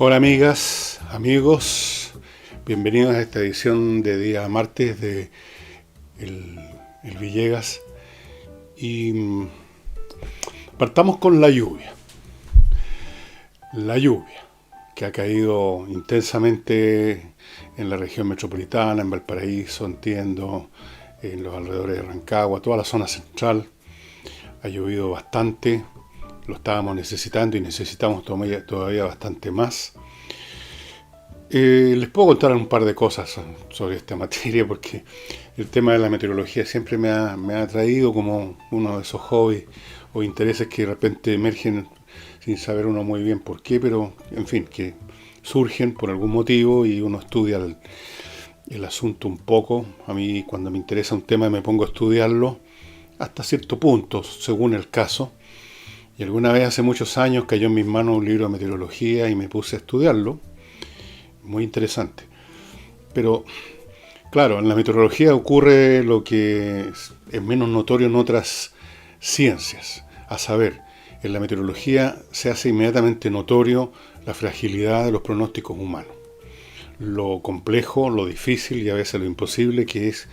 Hola amigas, amigos, bienvenidos a esta edición de día martes de el Villegas y partamos con la lluvia. La lluvia que ha caído intensamente en la región metropolitana, en Valparaíso, entiendo, en los alrededores de Rancagua, toda la zona central. Ha llovido bastante, lo estábamos necesitando y necesitamos todavía bastante más. Les puedo contar un par de cosas sobre esta materia porque el tema de la meteorología siempre me ha atraído como uno de esos hobbies o intereses que de repente emergen sin saber uno muy bien por qué, pero en fin, que surgen por algún motivo y uno estudia el asunto un poco. A mí cuando me interesa un tema me pongo a estudiarlo hasta cierto punto, según el caso. Y alguna vez hace muchos años cayó en mis manos un libro de meteorología y me puse a estudiarlo. Muy interesante. Pero, claro, en la meteorología ocurre lo que es menos notorio en otras ciencias. A saber, en la meteorología se hace inmediatamente notorio la fragilidad de los pronósticos humanos. Lo complejo, lo difícil y a veces lo imposible que es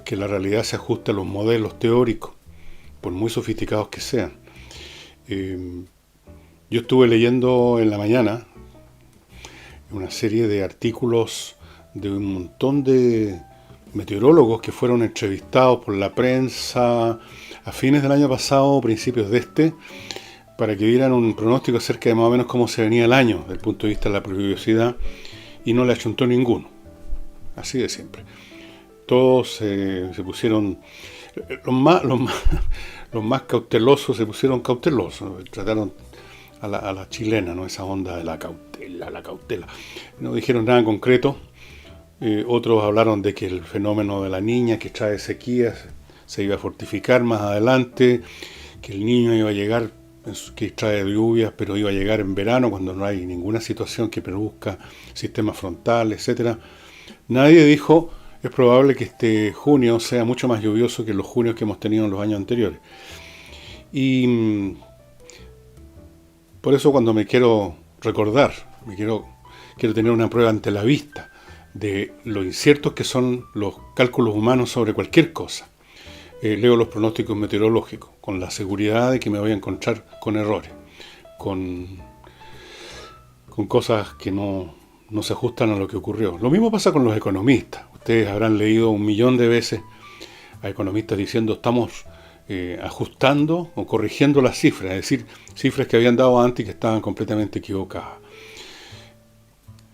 que la realidad se ajuste a los modelos teóricos, por muy sofisticados que sean. Yo estuve leyendo en la mañana una serie de artículos de un montón de meteorólogos que fueron entrevistados por la prensa a fines del año pasado o principios de este, para que dieran un pronóstico acerca de más o menos cómo se venía el año desde el punto de vista de la pluviosidad, y no le achuntó ninguno. Así de siempre. Todos se pusieron, los más cautelosos se pusieron cautelosos, trataron a la chilena, ¿no? Esa onda de la cautela. No dijeron nada en concreto. Otros hablaron de que el fenómeno de la niña que trae sequías se iba a fortificar más adelante, que el niño iba a llegar, que trae lluvias, pero iba a llegar en verano cuando no hay ninguna situación que produzca sistema frontal, etcétera. Nadie dijo, es probable que este junio sea mucho más lluvioso que los junios que hemos tenido en los años anteriores. Y por eso cuando me quiero recordar, quiero tener una prueba ante la vista de lo inciertos que son los cálculos humanos sobre cualquier cosa. Leo los pronósticos meteorológicos con la seguridad de que me voy a encontrar con errores, con cosas que no se ajustan a lo que ocurrió. Lo mismo pasa con los economistas. Ustedes habrán leído 1.000.000 de veces a economistas diciendo estamos ajustando o corrigiendo las cifras, es decir, cifras que habían dado antes y que estaban completamente equivocadas.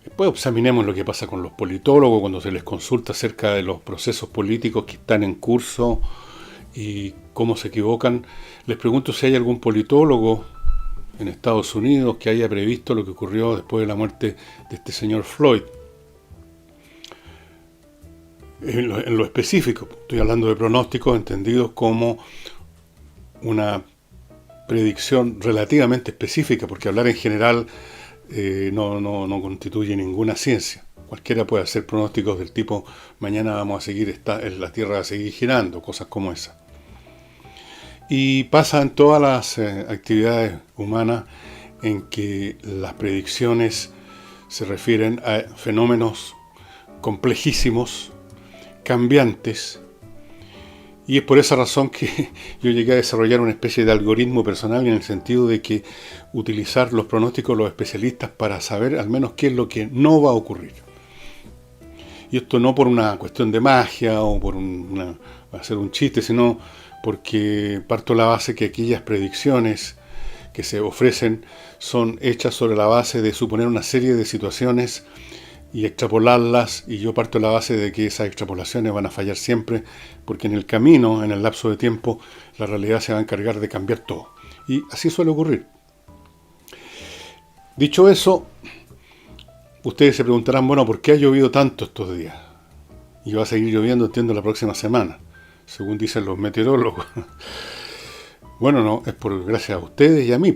Después examinemos lo que pasa con los politólogos cuando se les consulta acerca de los procesos políticos que están en curso y cómo se equivocan. Les pregunto si hay algún politólogo en Estados Unidos que haya previsto lo que ocurrió después de la muerte de este señor Floyd. En lo específico, estoy hablando de pronósticos entendidos como una predicción relativamente específica, porque hablar en general no constituye ninguna ciencia. Cualquiera puede hacer pronósticos del tipo mañana vamos a seguir, la Tierra va a seguir girando, cosas como esas. Y pasa en todas las actividades humanas en que las predicciones se refieren a fenómenos complejísimos, cambiantes, y es por esa razón que yo llegué a desarrollar una especie de algoritmo personal en el sentido de que utilizar los pronósticos de los especialistas para saber al menos qué es lo que no va a ocurrir. Y esto no por una cuestión de magia o por hacer un chiste, sino porque parto de la base que aquellas predicciones que se ofrecen son hechas sobre la base de suponer una serie de situaciones y extrapolarlas, y yo parto de la base de que esas extrapolaciones van a fallar siempre, porque en el camino, en el lapso de tiempo, la realidad se va a encargar de cambiar todo. Y así suele ocurrir. Dicho eso, ustedes se preguntarán, bueno, ¿por qué ha llovido tanto estos días? Y va a seguir lloviendo, entiendo, la próxima semana, según dicen los meteorólogos. Bueno, no, es por gracias a ustedes y a mí.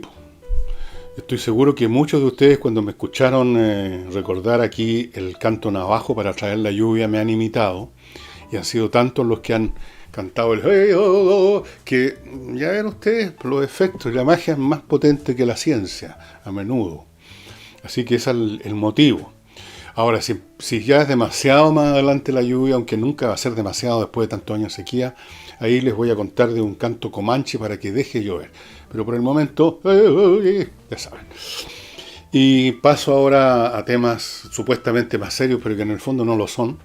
Estoy seguro que muchos de ustedes cuando me escucharon recordar aquí el canto navajo para traer la lluvia me han imitado, y han sido tantos los que han cantado el hey, oh, oh, que ya ven ustedes los efectos y la magia es más potente que la ciencia a menudo. Así que ese es el motivo. Ahora, si ya es demasiado más adelante la lluvia, aunque nunca va a ser demasiado después de tantos años de sequía, ahí les voy a contar de un canto comanche para que deje llover. Pero por el momento, ya saben. Y paso ahora a temas supuestamente más serios, pero que en el fondo no lo son.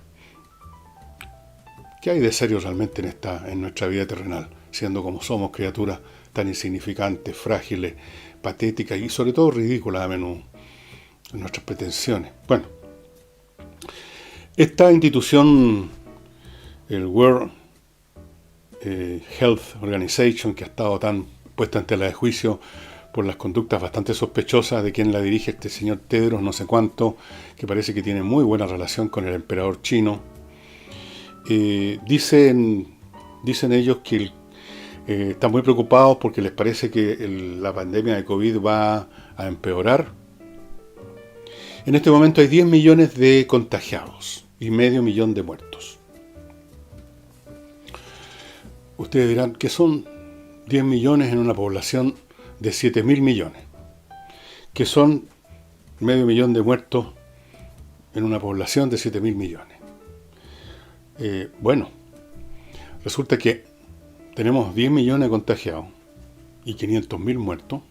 ¿Qué hay de serio realmente en nuestra vida terrenal? Siendo como somos criaturas tan insignificantes, frágiles, patéticas y sobre todo ridículas a menudo en nuestras pretensiones. Bueno, esta institución, el World Health Organization, que ha estado tan puesta en tela de juicio por las conductas bastante sospechosas de quien la dirige, este señor Tedros, no sé cuánto, que parece que tiene muy buena relación con el emperador chino. Dicen ellos que están muy preocupados porque les parece que la pandemia de COVID va a empeorar. En este momento hay 10 millones de contagiados y medio millón de muertos. Ustedes dirán que son 10 millones en una población de 7.000 millones, que son medio millón de muertos en una población de 7.000 millones. Bueno, resulta que tenemos 10 millones de contagiados y 500.000 muertos,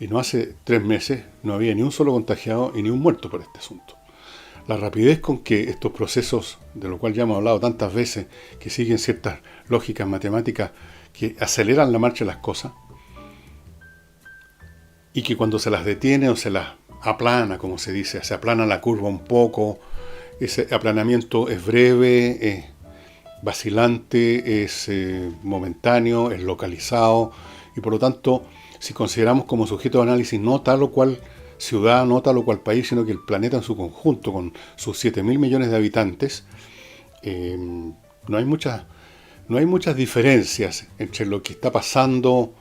y no hace 3 meses no había ni un solo contagiado y ni un muerto por este asunto. La rapidez con que estos procesos, de lo cual ya hemos hablado tantas veces, que siguen ciertas lógicas matemáticas que aceleran la marcha de las cosas, y que cuando se las detiene o se las aplana, como se dice, se aplana la curva un poco, ese aplanamiento es breve, es vacilante, es momentáneo, es localizado, y por lo tanto, si consideramos como sujeto de análisis no tal o cual ciudad, no tal o cual país, sino que el planeta en su conjunto, con sus 7.000 millones de habitantes, no hay muchas diferencias entre lo que está pasando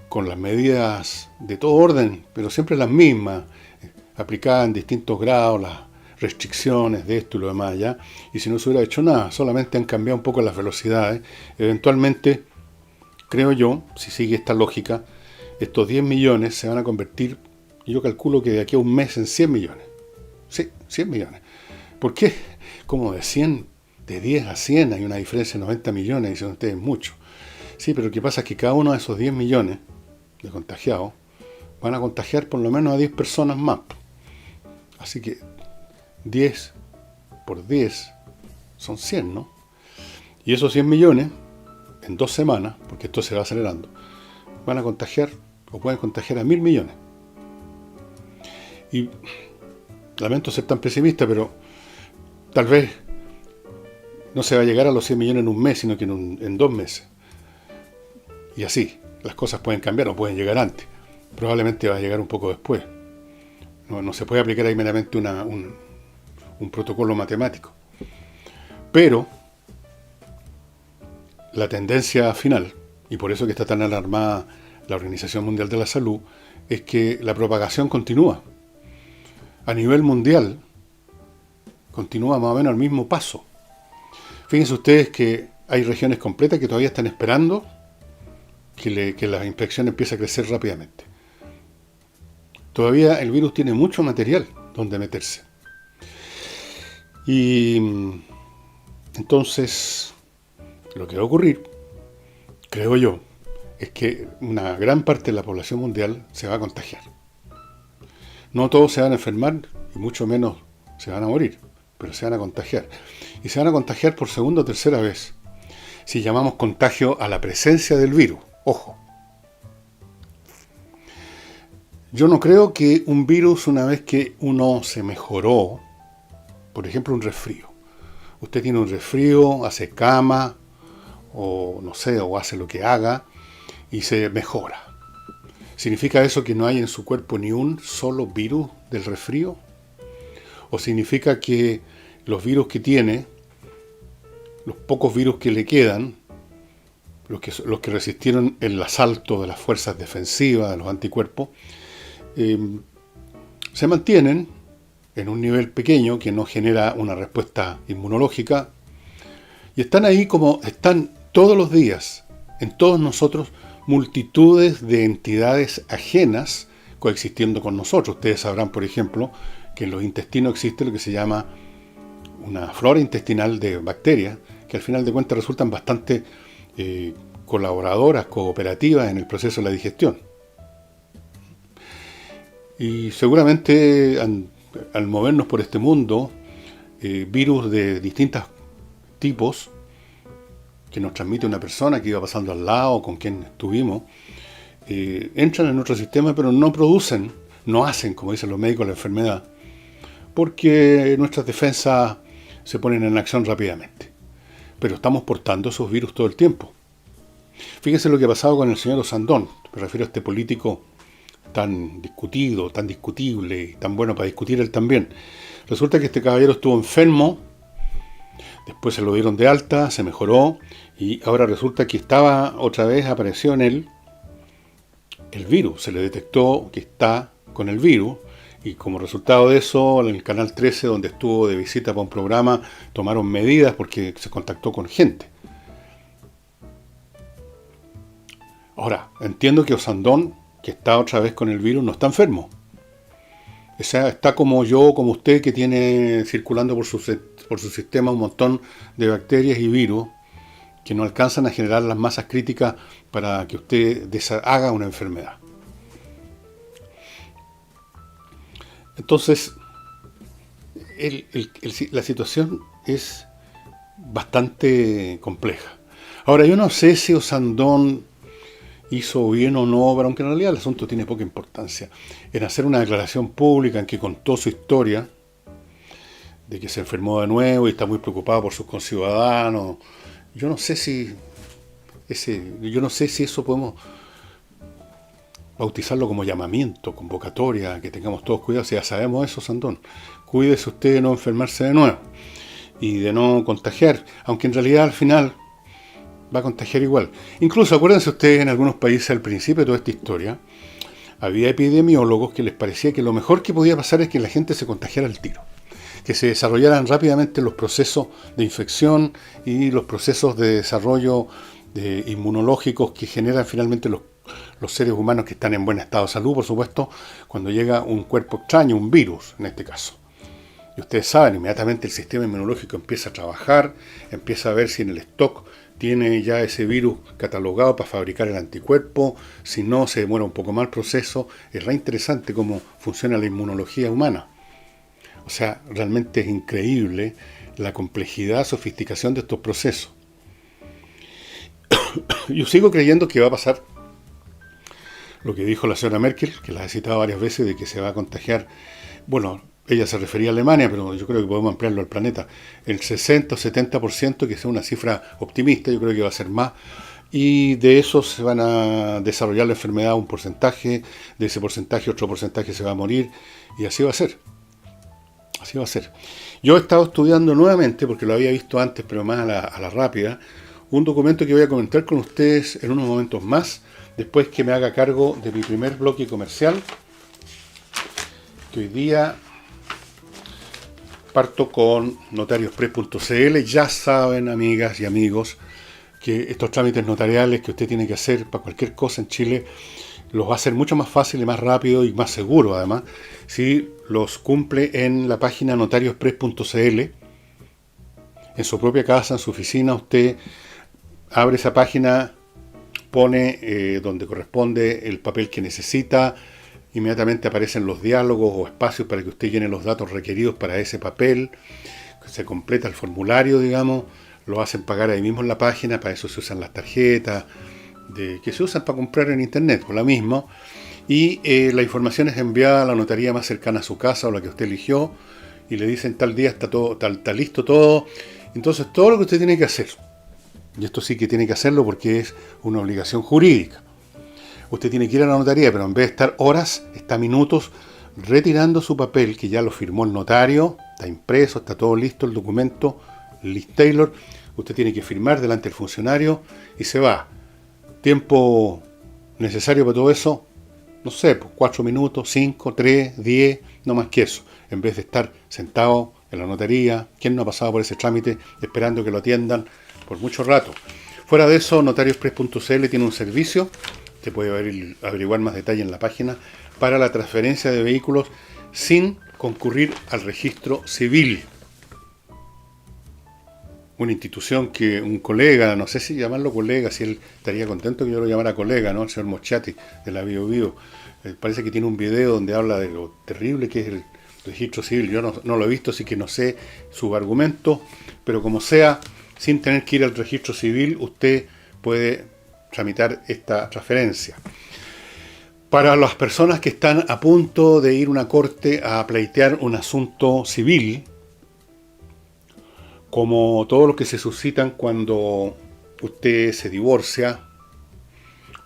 con las medidas de todo orden, pero siempre las mismas, aplicadas en distintos grados, las restricciones de esto y lo demás allá, y si no se hubiera hecho nada, solamente han cambiado un poco las velocidades. Eventualmente, creo yo, si sigue esta lógica, estos 10 millones se van a convertir, y yo calculo que de aquí a un mes, en 100 millones. Sí, 100 millones. ¿Por qué? Como de 100, de 10 a 100 hay una diferencia de 90 millones, dicen ustedes, mucho. Sí, pero lo que pasa es que cada uno de esos 10 millones de contagiados van a contagiar por lo menos a 10 personas más. Así que 10 por 10 son 100, ¿no? Y esos 100 millones, en 2 semanas, porque esto se va acelerando, van a contagiar o pueden contagiar a 1.000 millones. Y lamento ser tan pesimista, pero tal vez no se va a llegar a los 100 millones en un mes, sino que en 2 meses. Y así, las cosas pueden cambiar o pueden llegar antes. Probablemente va a llegar un poco después. No se puede aplicar ahí meramente un protocolo matemático. Pero la tendencia final, y por eso que está tan alarmada la Organización Mundial de la Salud, es que la propagación continúa. A nivel mundial, continúa más o menos al mismo paso. Fíjense ustedes que hay regiones completas que todavía están esperando que la infección empiece a crecer rápidamente. Todavía el virus tiene mucho material donde meterse. Y entonces, lo que va a ocurrir, creo yo, es que una gran parte de la población mundial se va a contagiar. No todos se van a enfermar, y mucho menos se van a morir, pero se van a contagiar. Y se van a contagiar por segunda o tercera vez, si llamamos contagio a la presencia del virus. Ojo. Yo no creo que un virus, una vez que uno se mejoró, por ejemplo un resfrío. Usted tiene un resfrío, hace cama, o no sé, o hace lo que haga, y se mejora. ¿Significa eso que no hay en su cuerpo ni un solo virus del resfrío? ¿O significa que los virus que tiene, los pocos virus que le quedan, los que resistieron el asalto de las fuerzas defensivas, de los anticuerpos, se mantienen en un nivel pequeño que no genera una respuesta inmunológica, y están ahí como están todos los días, en todos nosotros, multitudes de entidades ajenas coexistiendo con nosotros. Ustedes sabrán, por ejemplo, que en los intestinos existe lo que se llama una flora intestinal de bacterias, que al final de cuentas resultan bastante colaboradoras, cooperativas en el proceso de la digestión. Y seguramente al movernos por este mundo, virus de distintos tipos que nos transmite una persona que iba pasando al lado, con quien estuvimos, entran en nuestro sistema, pero no producen, no hacen, como dicen los médicos, la enfermedad, porque nuestras defensas se ponen en acción rápidamente. Pero estamos portando esos virus todo el tiempo. Fíjense lo que ha pasado con el señor Osandón. Me refiero a este político tan discutido, tan discutible y tan bueno para discutir él también. Resulta que este caballero estuvo enfermo, después se lo dieron de alta, se mejoró y ahora resulta que otra vez apareció en él el virus. Se le detectó que está con el virus y como resultado de eso, en el Canal 13, donde estuvo de visita para un programa, tomaron medidas porque se contactó con gente. Ahora, entiendo que Osandón, que está otra vez con el virus, no está enfermo. O sea, está como yo, como usted, que tiene circulando por su sistema un montón de bacterias y virus que no alcanzan a generar las masas críticas para que usted haga una enfermedad. Entonces, la situación es bastante compleja. Ahora, yo no sé si Osandón hizo bien o no, pero aunque en realidad el asunto tiene poca importancia, en hacer una declaración pública en que contó su historia, de que se enfermó de nuevo y está muy preocupado por sus conciudadanos. Yo no sé si eso podemos bautizarlo como llamamiento, convocatoria, que tengamos todos cuidado. Si ya sabemos eso, Sandón, cuídese usted de no enfermarse de nuevo y de no contagiar, aunque en realidad al final va a contagiar igual. Incluso acuérdense ustedes, en algunos países al principio de toda esta historia había epidemiólogos que les parecía que lo mejor que podía pasar es que la gente se contagiara al tiro, que se desarrollaran rápidamente los procesos de infección y los procesos de desarrollo inmunológicos que generan finalmente los seres humanos que están en buen estado de salud, por supuesto, cuando llega un cuerpo extraño, un virus en este caso. Y ustedes saben, inmediatamente el sistema inmunológico empieza a trabajar, empieza a ver si en el stock tiene ya ese virus catalogado para fabricar el anticuerpo, si no, se demora un poco más el proceso. Es re interesante cómo funciona la inmunología humana. O sea, realmente es increíble la complejidad, sofisticación de estos procesos. Yo sigo creyendo que va a pasar lo que dijo la señora Merkel, que la he citado varias veces, de que se va a contagiar, bueno, ella se refería a Alemania, pero yo creo que podemos ampliarlo al planeta, el 60 o 70%, que sea una cifra optimista, yo creo que va a ser más, y de eso se van a desarrollar la enfermedad un porcentaje, de ese porcentaje otro porcentaje se va a morir, y así va a ser. Así va a ser. Yo he estado estudiando nuevamente, porque lo había visto antes, pero más a la rápida, un documento que voy a comentar con ustedes en unos momentos más, después que me haga cargo de mi primer bloque comercial, que hoy día parto con notariospress.cl. Ya saben, amigas y amigos, que estos trámites notariales que usted tiene que hacer para cualquier cosa en Chile los va a hacer mucho más fácil y más rápido y más seguro, además, si los cumple en la página notariospress.cl. En su propia casa, en su oficina, usted abre esa página, pone donde corresponde el papel que necesita, inmediatamente aparecen los diálogos o espacios para que usted llene los datos requeridos para ese papel, se completa el formulario, digamos, lo hacen pagar ahí mismo en la página, para eso se usan las tarjetas que se usan para comprar en internet, por la misma, y la información es enviada a la notaría más cercana a su casa o la que usted eligió, y le dicen tal día está todo, está listo todo. Entonces todo lo que usted tiene que hacer, y esto sí que tiene que hacerlo porque es una obligación jurídica, usted tiene que ir a la notaría, pero en vez de estar horas, está minutos retirando su papel, que ya lo firmó el notario, está impreso, está todo listo, el documento, Liz Taylor, usted tiene que firmar delante del funcionario y se va. Tiempo necesario para todo eso, no sé, pues 4 minutos, 5, 3, 10, no más que eso, en vez de estar sentado en la notaría. ¿Quién no ha pasado por ese trámite esperando que lo atiendan por mucho rato? Fuera de eso, notariospress.cl tiene un servicio, usted puede averiguar más detalle en la página, para la transferencia de vehículos sin concurrir al registro civil. Una institución que un colega, no sé si llamarlo colega, si él estaría contento que yo lo llamara colega, ¿no? El señor Moschati de la Bio Bio. Parece que tiene un video donde habla de lo terrible que es el registro civil. Yo no lo he visto, así que no sé sus argumentos, pero como sea, sin tener que ir al registro civil, usted puede tramitar esta transferencia. Para las personas que están a punto de ir a una corte a pleitear un asunto civil, como todos los que se suscitan cuando usted se divorcia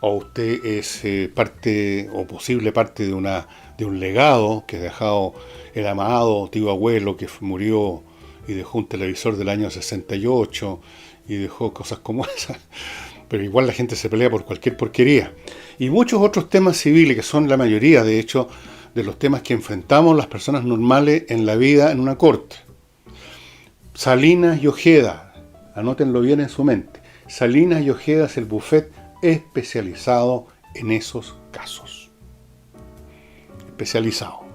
o usted es parte o posible parte de un legado que ha dejado el amado tío abuelo que murió y dejó un televisor del año 68 y dejó cosas como esas, pero igual la gente se pelea por cualquier porquería. Y muchos otros temas civiles, que son la mayoría, de hecho, de los temas que enfrentamos las personas normales en la vida en una corte. Salinas y Ojeda, anótenlo bien en su mente. Salinas y Ojeda es el bufet especializado en esos casos. Especializado.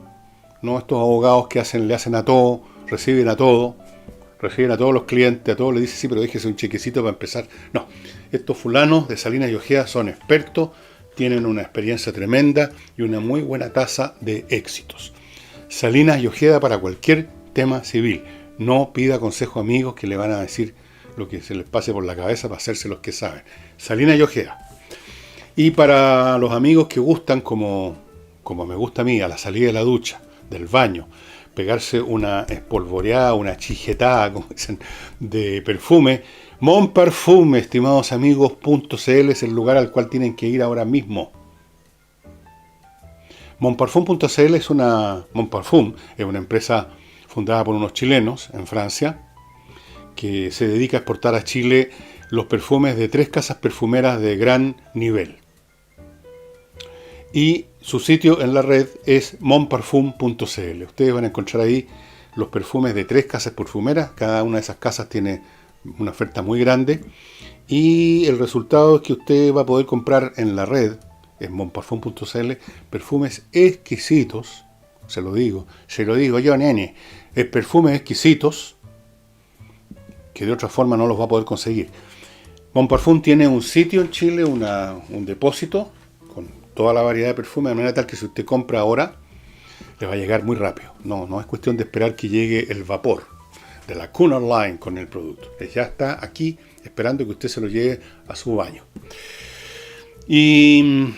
No estos abogados que le hacen a todo, reciben a todos los clientes, a todos les dicen sí, pero déjese un chequecito para empezar. No, estos fulanos de Salinas y Ojeda son expertos, tienen una experiencia tremenda y una muy buena tasa de éxitos. Salinas y Ojeda para cualquier tema civil. No pida consejo a amigos que le van a decir lo que se les pase por la cabeza para hacerse los que saben. Salinas y Ojeda. Y para los amigos que gustan, como me gusta a mí, a la salida de la ducha, del baño, pegarse una espolvoreada, una chijetada, como dicen, de perfume, Mon Parfum, estimados amigos, .cl es el lugar al cual tienen que ir ahora mismo. Monparfum.cl es una empresa fundada por unos chilenos en Francia, que se dedica a exportar a Chile los perfumes de 3 casas perfumeras de gran nivel. Y su sitio en la red es monparfum.cl. Ustedes van a encontrar ahí los perfumes de 3 casas perfumeras. Cada una de esas casas tiene una oferta muy grande. Y el resultado es que usted va a poder comprar en la red, en monparfum.cl, perfumes exquisitos. Se lo digo yo, nene. Perfumes exquisitos que de otra forma no los va a poder conseguir. Monparfum tiene un sitio en Chile, un depósito con toda la variedad de perfumes, de manera tal que si usted compra ahora, le va a llegar muy rápido. No es cuestión de esperar que llegue el vapor de la Cunard Line con el producto. Ya está aquí esperando que usted se lo lleve a su baño. Y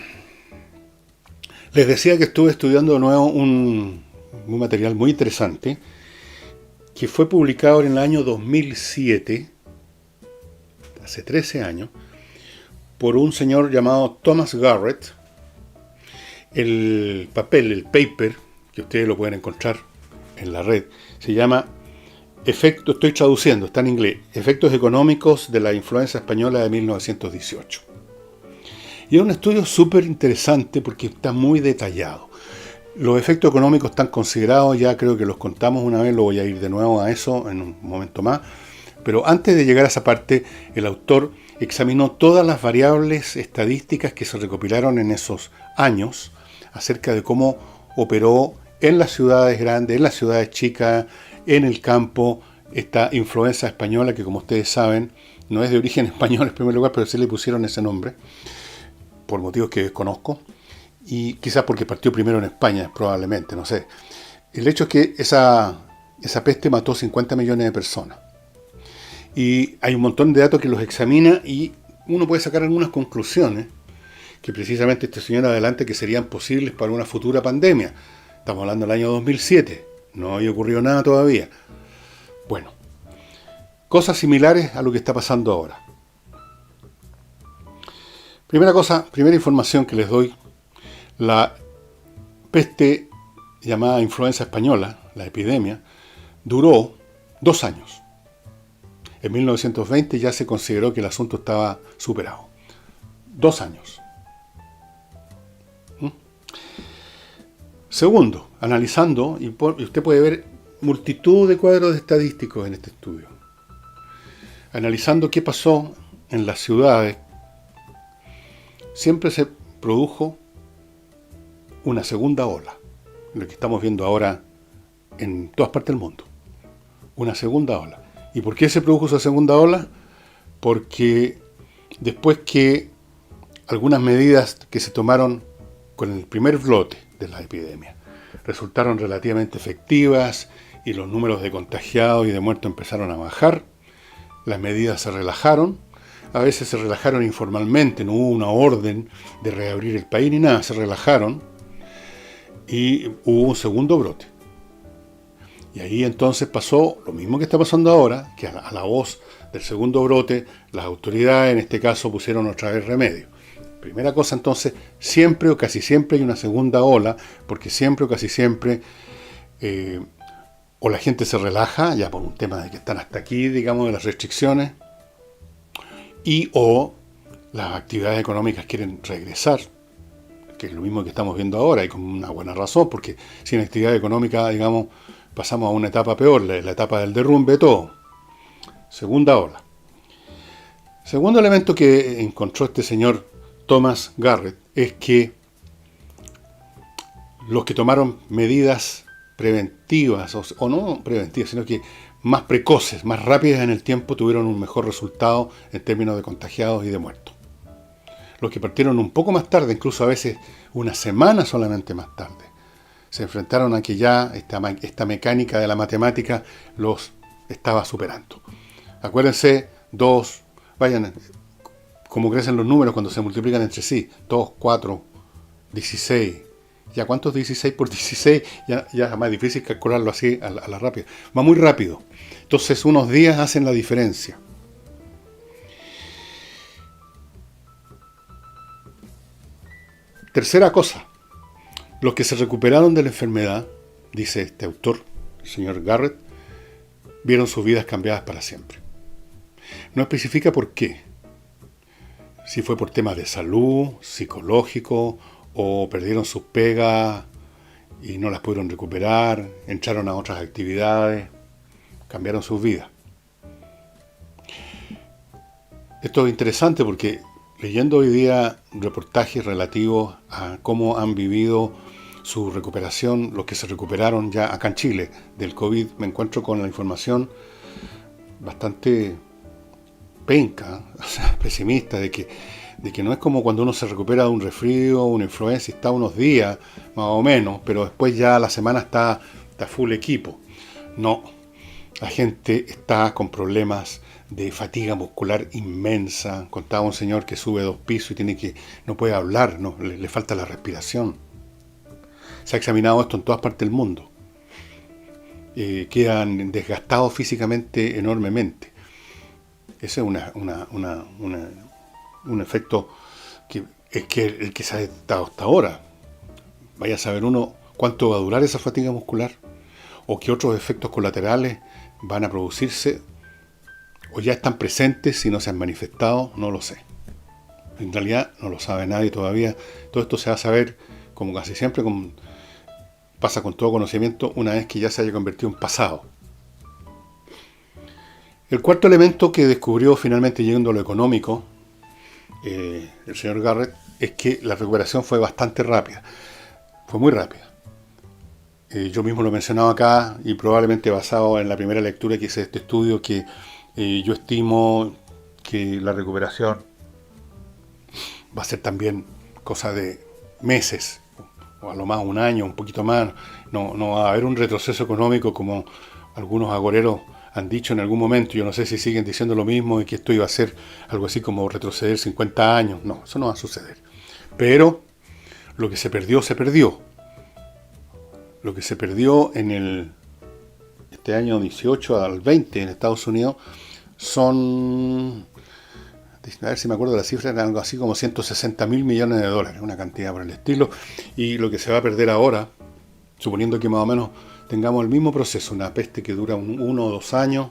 les decía que estuve estudiando de nuevo un material muy interesante que fue publicado en el año 2007, hace 13 años, por un señor llamado Thomas Garrett. El paper, que ustedes lo pueden encontrar en la red, se llama estoy traduciendo, está en inglés, Efectos económicos de la influenza española de 1918. Y es un estudio súper interesante porque está muy detallado. Los efectos económicos están considerados, ya creo que los contamos una vez, lo voy a ir de nuevo a eso en un momento más. Pero antes de llegar a esa parte, el autor examinó todas las variables estadísticas que se recopilaron en esos años acerca de cómo operó en las ciudades grandes, en las ciudades chicas, en el campo, esta influenza española que, como ustedes saben, no es de origen español en primer lugar, pero sí le pusieron ese nombre, por motivos que desconozco. Y quizás porque partió primero en España, probablemente, no sé. El hecho es que esa peste mató 50 millones de personas. Y hay un montón de datos que los examina y uno puede sacar algunas conclusiones que precisamente este señor adelante que serían posibles para una futura pandemia. Estamos hablando del año 2007, no había ocurrido nada todavía. Bueno, cosas similares a lo que está pasando ahora. Primera información que les doy. La peste llamada influenza española, la epidemia, duró 2 años. En 1920 ya se consideró que el asunto estaba superado. 2 años. Segundo, analizando, y usted puede ver multitud de cuadros estadísticos en este estudio, analizando qué pasó en las ciudades, siempre se produjo una segunda ola, lo que estamos viendo ahora en todas partes del mundo, una segunda ola. ¿Y por qué se produjo esa segunda ola? Porque después que algunas medidas que se tomaron con el primer brote de la epidemia resultaron relativamente efectivas y los números de contagiados y de muertos empezaron a bajar, las medidas se relajaron, a veces se relajaron informalmente, no hubo una orden de reabrir el país ni nada, se relajaron y hubo un segundo brote. Y ahí entonces pasó lo mismo que está pasando ahora, que a la voz del segundo brote, las autoridades en este caso pusieron otra vez remedio. Primera cosa entonces, siempre o casi siempre hay una segunda ola, porque siempre o casi siempre o la gente se relaja, ya por un tema de que están hasta aquí, digamos, de las restricciones, y o las actividades económicas quieren regresar, que es lo mismo que estamos viendo ahora, y con una buena razón, porque sin actividad económica, digamos, pasamos a una etapa peor, la etapa del derrumbe de todo. Segunda ola. Segundo elemento que encontró este señor Thomas Garrett es que los que tomaron medidas preventivas, o no preventivas, sino que más precoces, más rápidas en el tiempo, tuvieron un mejor resultado en términos de contagiados y de muertos. Los que partieron un poco más tarde, incluso a veces una semana solamente más tarde, se enfrentaron a que ya esta mecánica de la matemática los estaba superando. Acuérdense, vayan, como crecen los números cuando se multiplican entre sí, 2, 4, 16. ¿Ya cuántos 16 por 16? Ya es más difícil calcularlo así a la rápida. Va muy rápido. Entonces unos días hacen la diferencia. Tercera cosa. Los que se recuperaron de la enfermedad, dice este autor, el señor Garrett, vieron sus vidas cambiadas para siempre. No especifica por qué. Si fue por temas de salud, psicológico, o perdieron sus pegas y no las pudieron recuperar, entraron a otras actividades, cambiaron sus vidas. Esto es interesante porque leyendo hoy día reportajes relativos a cómo han vivido su recuperación, los que se recuperaron ya acá en Chile del COVID, me encuentro con la información bastante penca, o sea, pesimista, de que no es como cuando uno se recupera de un resfrío, una influenza, y está unos días más o menos, pero después ya la semana está full equipo. No, la gente está con problemas de fatiga muscular inmensa. Contaba un señor que sube 2 pisos y no puede hablar, no, le falta la respiración. Se ha examinado esto en todas partes del mundo. Quedan desgastados físicamente enormemente. Ese es un efecto que es el que se ha detectado hasta ahora. Vaya a saber uno cuánto va a durar esa fatiga muscular, o qué otros efectos colaterales van a producirse, o ya están presentes si no se han manifestado, no lo sé. En realidad no lo sabe nadie todavía. Todo esto se va a saber, como casi siempre pasa con todo conocimiento, una vez que ya se haya convertido en pasado. El cuarto elemento que descubrió finalmente, llegando a lo económico, el señor Garrett, es que la recuperación fue bastante rápida. Fue muy rápida. Yo mismo lo he mencionado acá, y probablemente basado en la primera lectura que hice de este estudio, que yo estimo que la recuperación va a ser también cosa de meses, o a lo más un año, un poquito más. No va a haber un retroceso económico como algunos agoreros han dicho en algún momento. Yo no sé si siguen diciendo lo mismo y que esto iba a ser algo así como retroceder 50 años. No, eso no va a suceder. Pero lo que se perdió, se perdió. Lo que se perdió en este año 18 al 20 en Estados Unidos son, a ver si me acuerdo de la cifra, eran algo así como 160.000 millones de dólares, una cantidad por el estilo. Y lo que se va a perder ahora, suponiendo que más o menos tengamos el mismo proceso, una peste que dura 1 o 2 años,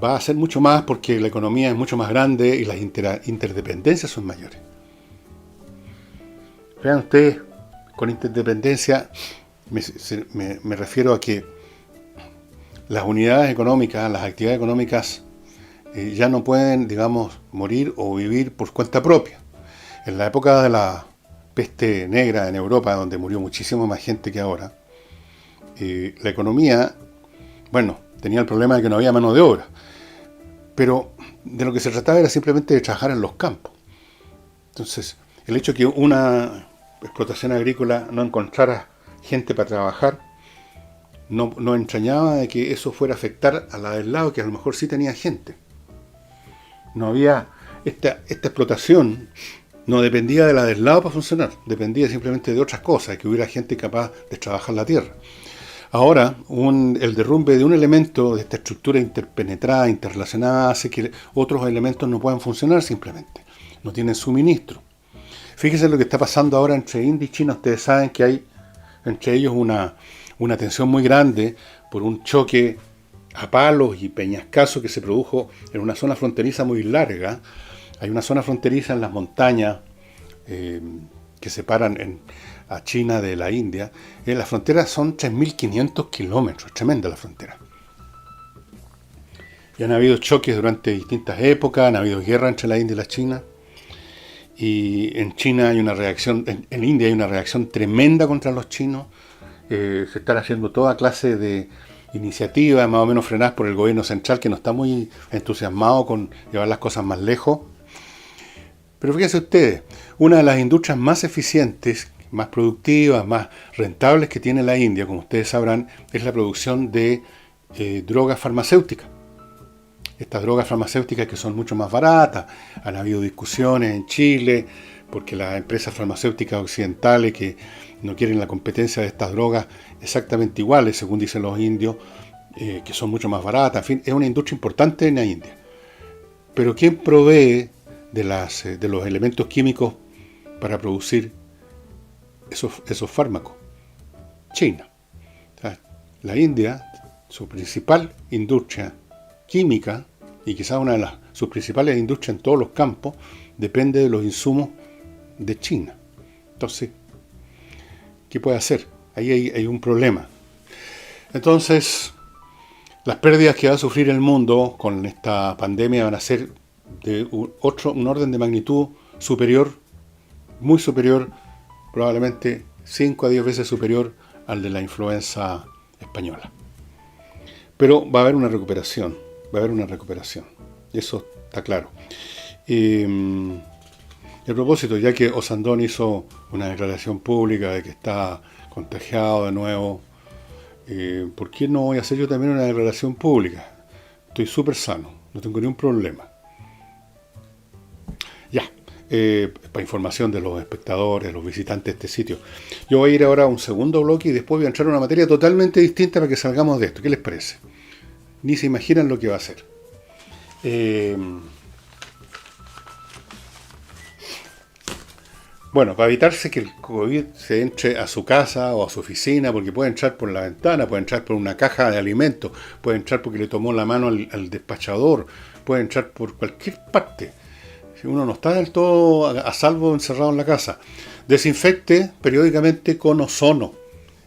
va a ser mucho más porque la economía es mucho más grande y las interdependencias son mayores. Vean ustedes, con interdependencia me refiero a que las unidades económicas, las actividades económicas ya no pueden, digamos, morir o vivir por cuenta propia. En la época de la peste negra en Europa, donde murió muchísimo más gente que ahora, la economía, bueno, tenía el problema de que no había mano de obra, pero de lo que se trataba era simplemente de trabajar en los campos. Entonces, el hecho de que una explotación agrícola no encontrara gente para trabajar, no entrañaba de que eso fuera a afectar a la del lado, que a lo mejor sí tenía gente. No había, esta explotación no dependía de la del lado para funcionar, dependía simplemente de otras cosas, que hubiera gente capaz de trabajar la tierra. Ahora, el derrumbe de un elemento de esta estructura interpenetrada, interrelacionada, hace que otros elementos no puedan funcionar simplemente. No tienen suministro. Fíjense lo que está pasando ahora entre India y China. Ustedes saben que hay entre ellos una tensión muy grande por un choque a palos y peñascasos que se produjo en una zona fronteriza muy larga. Hay una zona fronteriza en las montañas que separan a China de la India. Las fronteras son 3.500 kilómetros, es tremenda la frontera. Y han habido choques durante distintas épocas, han habido guerra entre la India y la China. Y en China hay una reacción, en India hay una reacción tremenda contra los chinos. Se están haciendo toda clase de iniciativas más o menos frenadas por el gobierno central, que no está muy entusiasmado con llevar las cosas más lejos. Pero fíjense ustedes, una de las industrias más eficientes, más productivas, más rentables que tiene la India, como ustedes sabrán, es la producción de drogas farmacéuticas. Estas drogas farmacéuticas que son mucho más baratas. Han habido discusiones en Chile porque las empresas farmacéuticas occidentales que no quieren la competencia de estas drogas exactamente iguales, según dicen los indios, que son mucho más baratas. En fin, es una industria importante en la India. Pero ¿quién provee de los elementos químicos para producir esos fármacos? China. O sea, la India, su principal industria química, y quizás una de sus principales industrias en todos los campos, depende de los insumos de China. Entonces, ¿qué puede hacer? Ahí hay un problema. Entonces, las pérdidas que va a sufrir el mundo con esta pandemia van a ser de un orden de magnitud superior, muy superior, probablemente 5 a 10 veces superior al de la influenza española. Pero va a haber una recuperación. Eso está claro. A propósito, ya que Osandón hizo una declaración pública de que está contagiado de nuevo, ¿por qué no voy a hacer yo también una declaración pública? Estoy súper sano, no tengo ningún problema. Ya, para información de los espectadores, los visitantes de este sitio. Yo voy a ir ahora a un segundo bloque y después voy a entrar a una materia totalmente distinta para que salgamos de esto. ¿Qué les parece? Ni se imaginan lo que va a ser. Bueno, para evitarse que el COVID se entre a su casa o a su oficina, porque puede entrar por la ventana, puede entrar por una caja de alimentos, puede entrar porque le tomó la mano al despachador, puede entrar por cualquier parte. Si uno no está del todo a salvo encerrado en la casa, desinfecte periódicamente con ozono,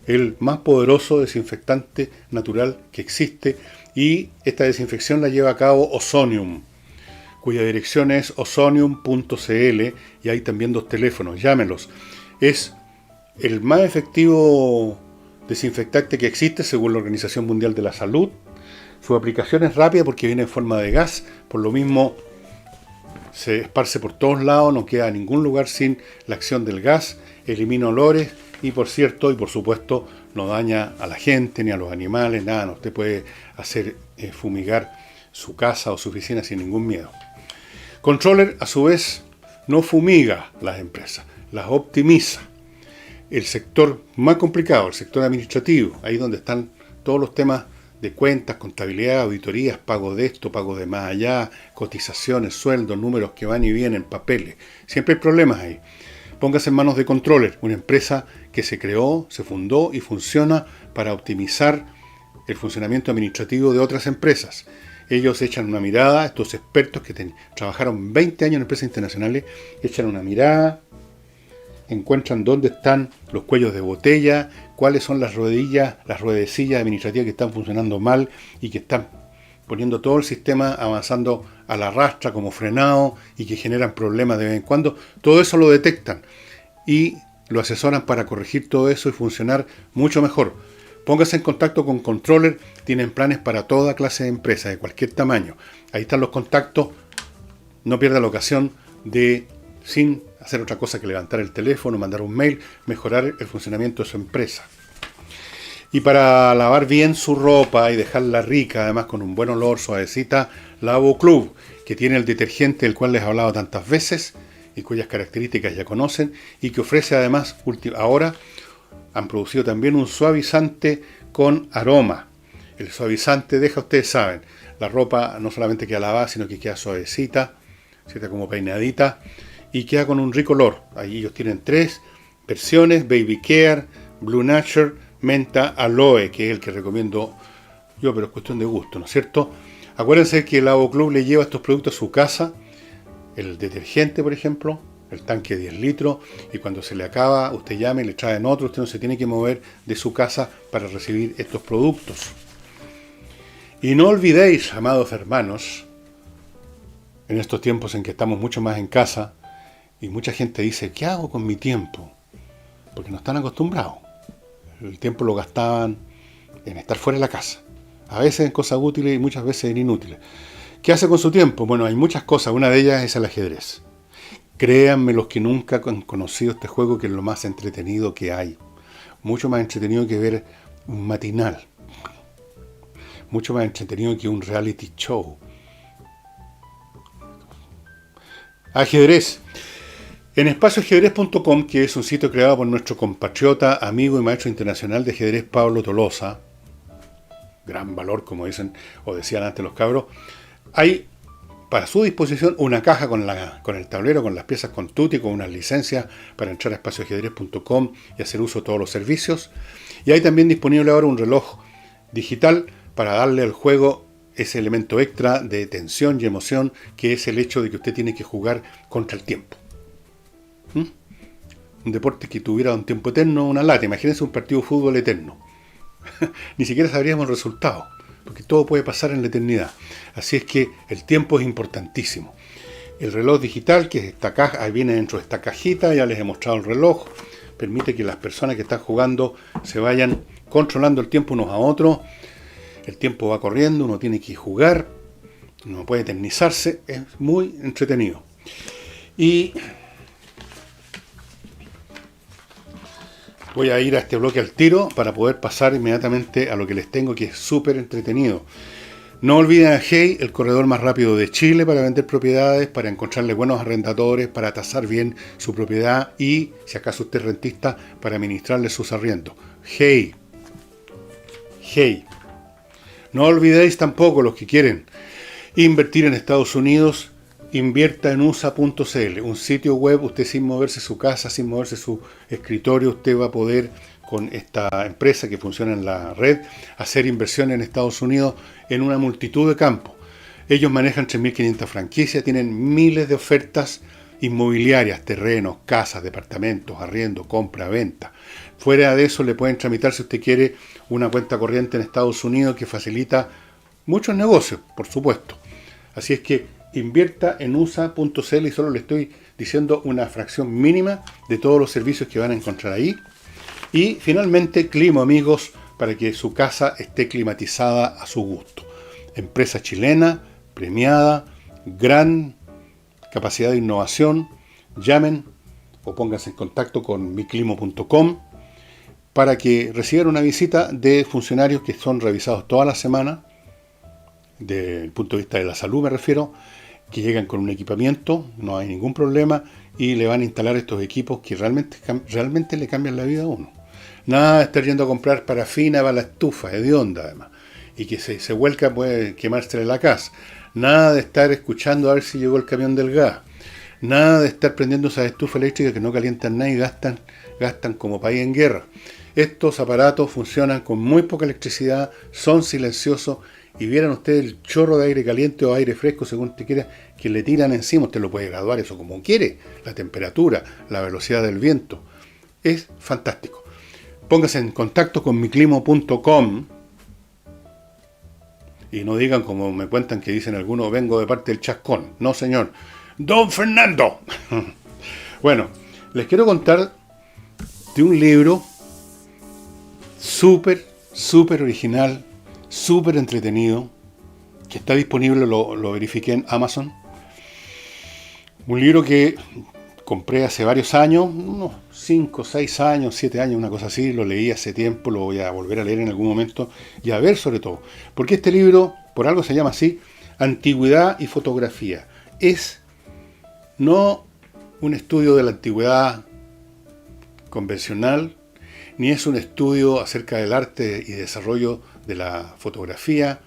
el más poderoso desinfectante natural que existe, y esta desinfección la lleva a cabo Ozonium, cuya dirección es ozonium.cl, y hay también 2 teléfonos, llámenlos. Es el más efectivo desinfectante que existe según la Organización Mundial de la Salud. Su aplicación es rápida porque viene en forma de gas, por lo mismo se esparce por todos lados, no queda ningún lugar sin la acción del gas, elimina olores y por supuesto no daña a la gente ni a los animales, nada, no usted puede hacer fumigar su casa o su oficina sin ningún miedo. Controller, a su vez, no fumiga las empresas, las optimiza. El sector más complicado, el sector administrativo, ahí donde están todos los temas de cuentas, contabilidad, auditorías, pago de esto, pago de más allá, cotizaciones, sueldos, números que van y vienen, papeles. Siempre hay problemas ahí. Póngase en manos de Controller, una empresa que se creó, se fundó y funciona para optimizar el funcionamiento administrativo de otras empresas. Ellos echan una mirada, estos expertos que trabajaron 20 años en empresas internacionales, echan una mirada, encuentran dónde están los cuellos de botella, cuáles son las ruedecillas administrativas que están funcionando mal y que están poniendo todo el sistema avanzando a la rastra como frenado y que generan problemas de vez en cuando. Todo eso lo detectan y lo asesoran para corregir todo eso y funcionar mucho mejor. Póngase en contacto con Controller, tienen planes para toda clase de empresas, de cualquier tamaño. Ahí están los contactos, no pierda la ocasión de, sin hacer otra cosa que levantar el teléfono, mandar un mail, mejorar el funcionamiento de su empresa. Y para lavar bien su ropa y dejarla rica, además con un buen olor, suavecita, Lavo Club, que tiene el detergente del cual les he hablado tantas veces y cuyas características ya conocen, y que ofrece además, ahora han producido también un suavizante con aroma. El suavizante deja, ustedes saben, la ropa no solamente queda lavada, sino que queda suavecita, queda como peinadita, y queda con un rico olor. Ahí ellos tienen 3 versiones: Baby Care, Blue Nature, Menta Aloe, que es el que recomiendo yo, pero es cuestión de gusto, ¿no es cierto? Acuérdense que el Lavo Club le lleva estos productos a su casa, el detergente, por ejemplo, el tanque de 10 litros, y cuando se le acaba, usted llama y le traen otro. Usted no se tiene que mover de su casa para recibir estos productos. Y no olvidéis, amados hermanos, en estos tiempos en que estamos mucho más en casa, y mucha gente dice, ¿qué hago con mi tiempo? Porque no están acostumbrados. El tiempo lo gastaban en estar fuera de la casa. A veces en cosas útiles y muchas veces en inútiles. ¿Qué hace con su tiempo? Bueno, hay muchas cosas. Una de ellas es el ajedrez. Créanme los que nunca han conocido este juego, que es lo más entretenido que hay. Mucho más entretenido que ver un matinal. Mucho más entretenido que un reality show. Ajedrez. En espacioajedrez.com, que es un sitio creado por nuestro compatriota, amigo y maestro internacional de ajedrez, Pablo Tolosa, gran valor, como dicen o decían antes los cabros, hay para su disposición una caja con el tablero, con las piezas con tutti, con unas licencias para entrar a espacioajedrez.com y hacer uso de todos los servicios. Y hay también disponible ahora un reloj digital para darle al juego ese elemento extra de tensión y emoción, que es el hecho de que usted tiene que jugar contra el tiempo. Un deporte que tuviera un tiempo eterno, una lata. Imagínense un partido de fútbol eterno. Ni siquiera sabríamos el resultado, porque todo puede pasar en la eternidad. Así es que el tiempo es importantísimo. El reloj digital, que es esta caja, ahí viene dentro de esta cajita, ya les he mostrado el reloj, permite que las personas que están jugando se vayan controlando el tiempo unos a otros. El tiempo va corriendo, uno tiene que jugar, uno puede eternizarse, es muy entretenido. Y voy a ir a este bloque al tiro para poder pasar inmediatamente a lo que les tengo, que es súper entretenido. No olviden a Hey, el corredor más rápido de Chile para vender propiedades, para encontrarle buenos arrendadores, para tasar bien su propiedad y, si acaso usted es rentista, para administrarle sus arriendos. Hey. No olvidéis tampoco, los que quieren invertir en Estados Unidos, invierta en USA.cl, un sitio web. Usted, sin moverse su casa, sin moverse su escritorio, usted va a poder, con esta empresa que funciona en la red, hacer inversión en Estados Unidos en una multitud de campos. Ellos manejan 3.500 franquicias, tienen miles de ofertas inmobiliarias, terrenos, casas, departamentos, arriendo, compra, venta. Fuera de eso, le pueden tramitar, si usted quiere, una cuenta corriente en Estados Unidos que facilita muchos negocios, por supuesto. Así es que invierta en USA.cl, y solo le estoy diciendo una fracción mínima de todos los servicios que van a encontrar ahí. Y finalmente, Climo, amigos, para que su casa esté climatizada a su gusto. Empresa chilena, premiada, gran capacidad de innovación. Llamen o pónganse en contacto con miclimo.com para que reciban una visita de funcionarios que son revisados toda la semana, desde el punto de vista de la salud me refiero, que llegan con un equipamiento, no hay ningún problema, y le van a instalar estos equipos que realmente le cambian la vida a uno. Nada de estar yendo a comprar parafina para la estufa, hedionda además, y que se vuelca puede quemarse en la casa. Nada de estar escuchando a ver si llegó el camión del gas. Nada de estar prendiendo esas estufas eléctricas que no calientan nada y gastan como país en guerra. Estos aparatos funcionan con muy poca electricidad, son silenciosos, y vieran ustedes el chorro de aire caliente o aire fresco, según usted quiera, que le tiran encima. Usted lo puede graduar eso como quiere, la temperatura, la velocidad del viento. Es fantástico. Póngase en contacto con miclimo.com y no digan, como me cuentan que dicen algunos, vengo de parte del Chascón. No, señor. ¡Don Fernando! Bueno, les quiero contar de un libro súper original, súper entretenido, que está disponible, lo verifiqué en Amazon. Un libro que compré hace varios años, unos 5, 6 años, 7 años, una cosa así. Lo leí hace tiempo, lo voy a volver a leer en algún momento y a ver sobre todo. Porque este libro, por algo se llama así, Antigüedad y Fotografía. Es no un estudio de la antigüedad convencional, ni es un estudio acerca del arte y desarrollo de la fotografía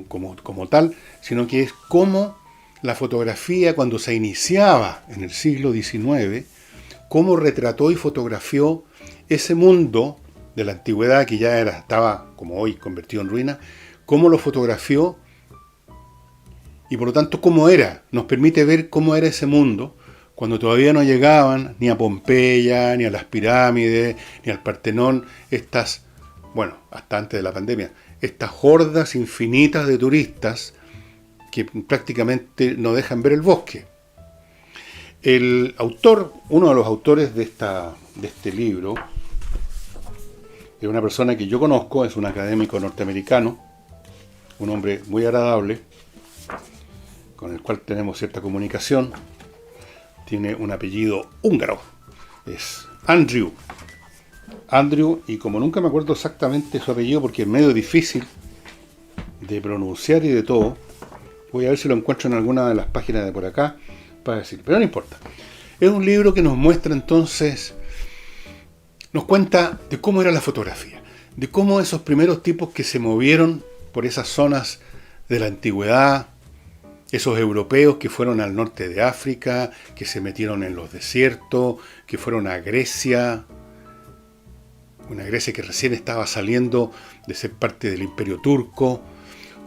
como tal, sino que es cómo la fotografía, cuando se iniciaba en el siglo XIX, cómo retrató y fotografió ese mundo de la antigüedad que ya estaba, como hoy, convertido en ruina, cómo lo fotografió y por lo tanto cómo era. Nos permite ver cómo era ese mundo cuando todavía no llegaban ni a Pompeya, ni a las pirámides, ni al Partenón, hasta antes de la pandemia, estas hordas infinitas de turistas que prácticamente no dejan ver el bosque. El autor, uno de los autores de este libro, es una persona que yo conozco, es un académico norteamericano, un hombre muy agradable, con el cual tenemos cierta comunicación. Tiene un apellido húngaro, es Andrew, y como nunca me acuerdo exactamente su apellido porque es medio difícil de pronunciar y de todo, voy a ver si lo encuentro en alguna de las páginas de por acá para decir, pero no importa. Es un libro que nos muestra entonces, nos cuenta de cómo era la fotografía, de cómo esos primeros tipos que se movieron por esas zonas de la antigüedad, esos europeos que fueron al norte de África, que se metieron en los desiertos, que fueron a Grecia, una Grecia que recién estaba saliendo de ser parte del Imperio Turco,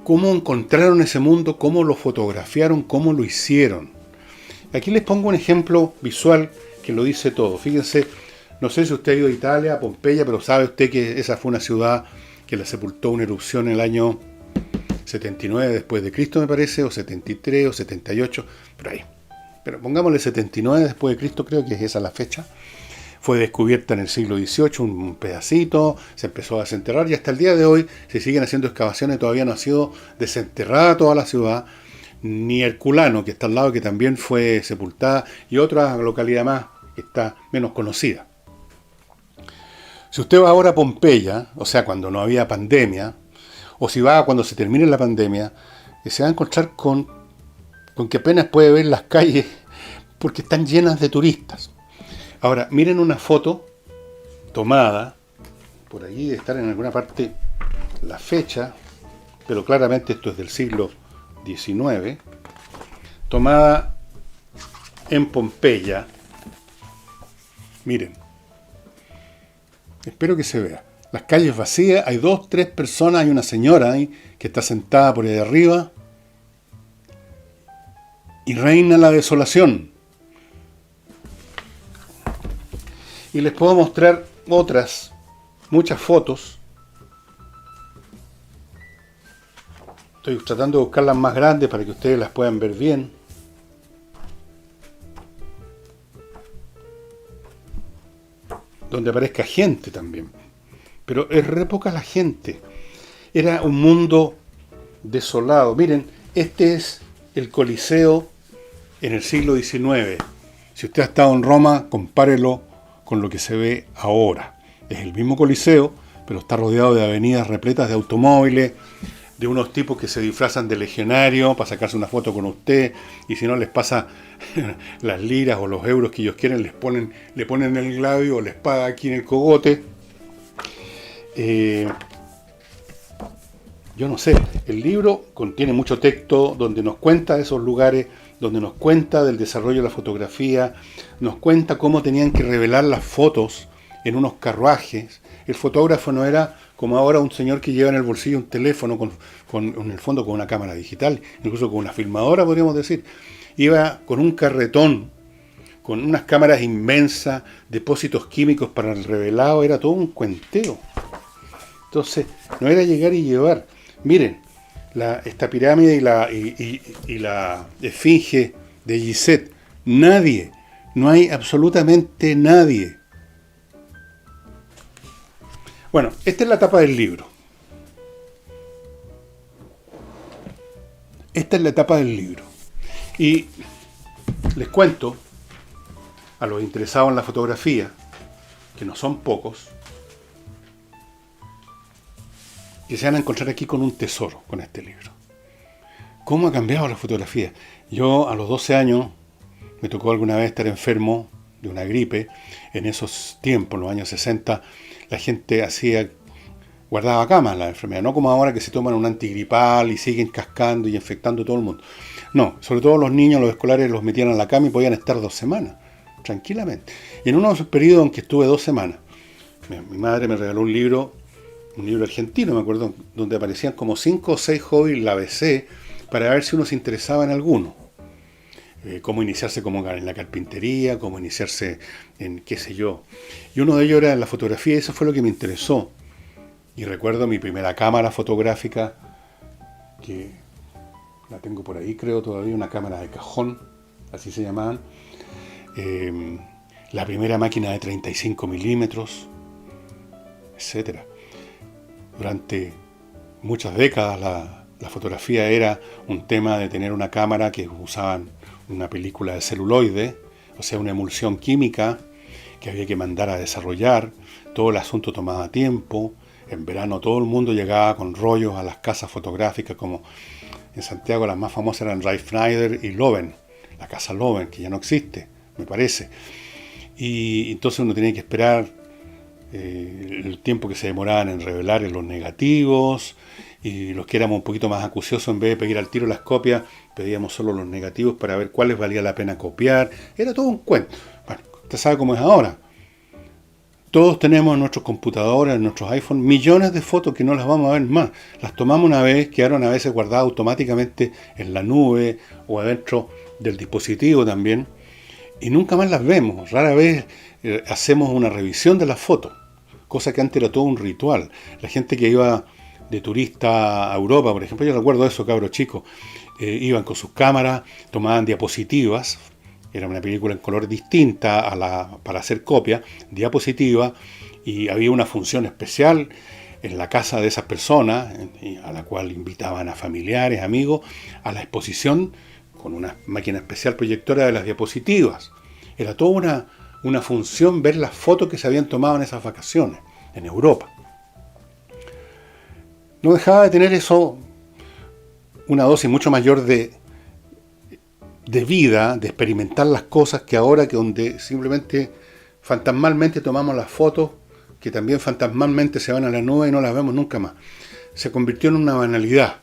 cómo encontraron ese mundo, cómo lo fotografiaron, cómo lo hicieron. Aquí les pongo un ejemplo visual que lo dice todo. Fíjense, no sé si usted ha ido a Italia, a Pompeya, pero sabe usted que esa fue una ciudad que la sepultó una erupción en el año 79 después de Cristo, me parece, o 73 o 78, por ahí. Pero pongámosle 79 después de Cristo, creo que es esa la fecha. Fue descubierta en el siglo XVIII, un pedacito, se empezó a desenterrar y hasta el día de hoy se siguen haciendo excavaciones, todavía no ha sido desenterrada toda la ciudad, ni Herculano, que está al lado, que también fue sepultada, y otra localidad más que está menos conocida. Si usted va ahora a Pompeya, o sea, cuando no había pandemia, o si va cuando se termine la pandemia, se va a encontrar con que apenas puede ver las calles porque están llenas de turistas. Ahora, miren una foto tomada, por allí de estar en alguna parte la fecha, pero claramente esto es del siglo XIX, tomada en Pompeya. Miren, espero que se vea. Las calles vacías, hay 2, 3 personas, hay una señora ahí que está sentada por ahí arriba y reina la desolación. Y les puedo mostrar muchas fotos. Estoy tratando de buscarlas más grandes para que ustedes las puedan ver bien. Donde aparezca gente también. Pero es re poca la gente. Era un mundo desolado. Miren, este es el Coliseo en el siglo XIX. Si usted ha estado en Roma, compárelo con lo que se ve ahora. Es el mismo Coliseo, pero está rodeado de avenidas repletas de automóviles, de unos tipos que se disfrazan de legionario para sacarse una foto con usted, y si no les pasa las liras o los euros que ellos quieren, le ponen el gladio o la espada aquí en el cogote. Yo no sé, el libro contiene mucho texto donde nos cuenta de esos lugares, donde nos cuenta del desarrollo de la fotografía, nos cuenta cómo tenían que revelar las fotos en unos carruajes. El fotógrafo no era como ahora un señor que lleva en el bolsillo un teléfono en el fondo con una cámara digital, incluso con una filmadora podríamos decir. Iba con un carretón, con unas cámaras inmensas, depósitos químicos para el revelado, era todo un cuenteo. Entonces, no era llegar y llevar. Miren, esta pirámide y la esfinge de Gizeh, no hay absolutamente nadie Bueno, esta es la tapa del libro. Esta es la tapa del libro. Y les cuento a los interesados en la fotografía, que no son pocos, que se van a encontrar aquí con un tesoro con este libro. ¿Cómo ha cambiado la fotografía? Yo a los 12 años me tocó alguna vez estar enfermo de una gripe. En esos tiempos, en los años 60, la gente guardaba camas la enfermedad, no como ahora que se toman un antigripal y siguen cascando y infectando a todo el mundo. No, sobre todo los niños, los escolares, los metían en la cama y podían estar 2 semanas, tranquilamente. Y en uno de esos periodos en que estuve 2 semanas, mi madre me regaló un libro argentino, me acuerdo, donde aparecían como 5 o 6 hobbies, la ABC, para ver si uno se interesaba en alguno. Cómo iniciarse en la carpintería, cómo iniciarse en qué sé yo. Y uno de ellos era en la fotografía, y eso fue lo que me interesó. Y recuerdo mi primera cámara fotográfica, que la tengo por ahí, creo todavía, una cámara de cajón, así se llamaban. La primera máquina de 35 milímetros, etcétera. Durante muchas décadas la fotografía era un tema de tener una cámara que usaban una película de celuloide, o sea, una emulsión química que había que mandar a desarrollar. Todo el asunto tomaba tiempo. En verano todo el mundo llegaba con rollos a las casas fotográficas, como en Santiago las más famosas eran Ray Schneider y Loven, la casa Loven, que ya no existe, me parece. Y entonces uno tenía que esperar el tiempo que se demoraban en revelar en los negativos, y los que éramos un poquito más acuciosos, en vez de pedir al tiro las copias, pedíamos solo los negativos para ver cuáles valía la pena copiar. Era todo un cuento. Bueno, usted sabe cómo es ahora. Todos tenemos en nuestros computadores, en nuestros iPhones, millones de fotos que no las vamos a ver más. Las tomamos una vez, quedaron a veces guardadas automáticamente en la nube o adentro del dispositivo también, y nunca más las vemos. Rara vez hacemos una revisión de las fotos, cosa que antes era todo un ritual. La gente que iba de turista a Europa, por ejemplo, yo recuerdo eso, cabros chicos, iban con sus cámaras, tomaban diapositivas. Era una película en color distinta para hacer copia, diapositiva, y había una función especial en la casa de esas personas, a la cual invitaban a familiares, amigos, a la exposición con una máquina especial proyectora de las diapositivas. Era toda una función ver las fotos que se habían tomado en esas vacaciones, en Europa. No dejaba de tener eso una dosis mucho mayor de vida, de experimentar las cosas, que ahora, que donde simplemente fantasmalmente tomamos las fotos, que también fantasmalmente se van a la nube y no las vemos nunca más. Se convirtió en una banalidad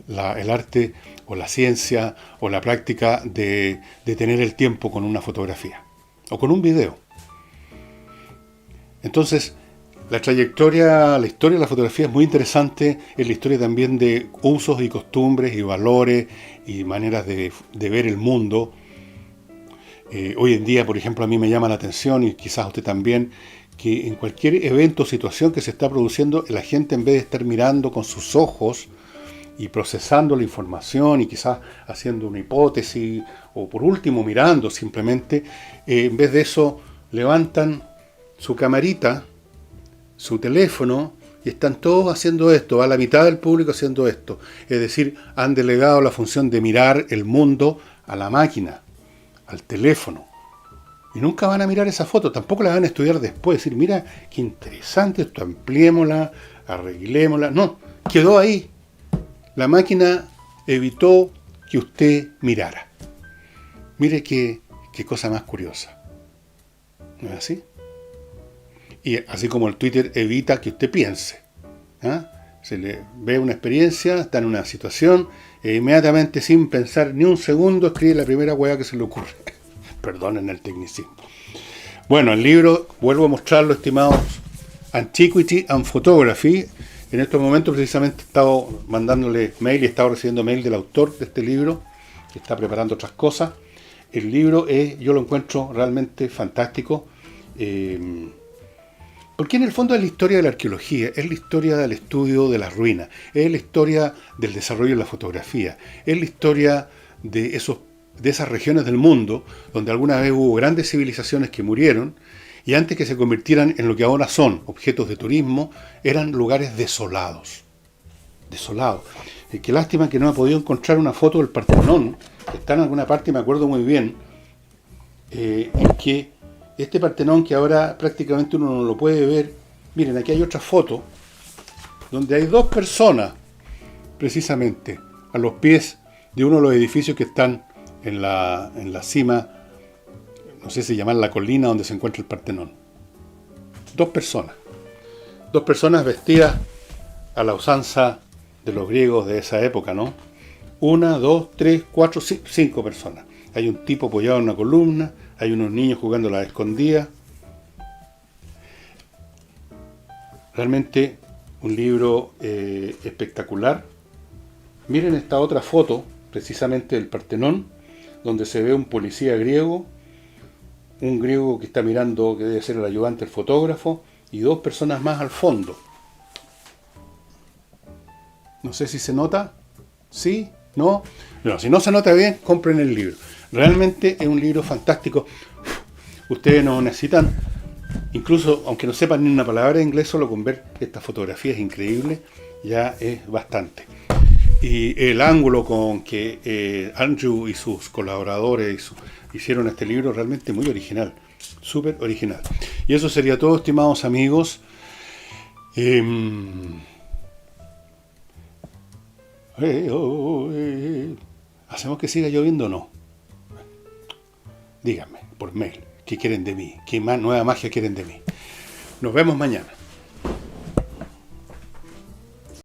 el arte o la ciencia o la práctica de tener el tiempo con una fotografía o con un video. Entonces, la historia de la fotografía es muy interesante. Es la historia también de usos y costumbres y valores y maneras de ver el mundo. Hoy en día, por ejemplo, a mí me llama la atención, y quizás a usted también, que en cualquier evento o situación que se está produciendo, la gente, en vez de estar mirando con sus ojos y procesando la información y quizás haciendo una hipótesis, o por último mirando simplemente, en vez de eso levantan su camarita, su teléfono, y están todos haciendo esto. Va la mitad del público haciendo esto. Es decir, han delegado la función de mirar el mundo a la máquina, al teléfono. Y nunca van a mirar esa foto, tampoco la van a estudiar después. Decir, mira, qué interesante esto, ampliémosla, arreglémosla. No, quedó ahí. La máquina evitó que usted mirara. Mire qué cosa más curiosa. ¿No es así? Y así como el Twitter evita que usted piense. Se le ve una experiencia, está en una situación, e inmediatamente, sin pensar ni un segundo, escribe la primera hueá que se le ocurre. Perdonen el tecnicismo. Bueno, el libro, vuelvo a mostrarlo, estimados, Antiquity and Photography. En estos momentos precisamente he estado mandándole mail y he estado recibiendo mail del autor de este libro, que está preparando otras cosas. El libro yo lo encuentro realmente fantástico. Porque en el fondo es la historia de la arqueología, es la historia del estudio de las ruinas, es la historia del desarrollo de la fotografía, es la historia de esas regiones del mundo donde alguna vez hubo grandes civilizaciones que murieron Y antes que se convirtieran en lo que ahora son objetos de turismo, eran lugares desolados. Desolados. Qué lástima que no he podido encontrar una foto del Partenón, que está en alguna parte, me acuerdo muy bien, en que este Partenón, que ahora prácticamente uno no lo puede ver, miren, aquí hay otra foto, donde hay dos personas, precisamente, a los pies de uno de los edificios que están en la cima, no sé si llaman la colina donde se encuentra el Partenón. Dos personas vestidas a la usanza de los griegos de esa época, ¿no? 1, 2, 3, 4, 5 personas. Hay un tipo apoyado en una columna, hay unos niños jugando a la escondida. Realmente un libro espectacular. Miren esta otra foto, precisamente del Partenón, donde se ve un policía griego, un griego que está mirando, que debe ser el ayudante del fotógrafo, y dos personas más al fondo. No sé si se nota. ¿Sí? ¿No? No, si no se nota bien, compren el libro. Realmente es un libro fantástico. Ustedes no necesitan, incluso aunque no sepan ni una palabra de inglés, solo con ver estas fotografías increíbles, ya es bastante. Y el ángulo con que Andrew y sus colaboradores hicieron este libro realmente muy original, súper original. Y eso sería todo, estimados amigos. ¿Hacemos que siga lloviendo o no? Díganme por mail qué quieren de mí, qué nueva magia quieren de mí. Nos vemos mañana.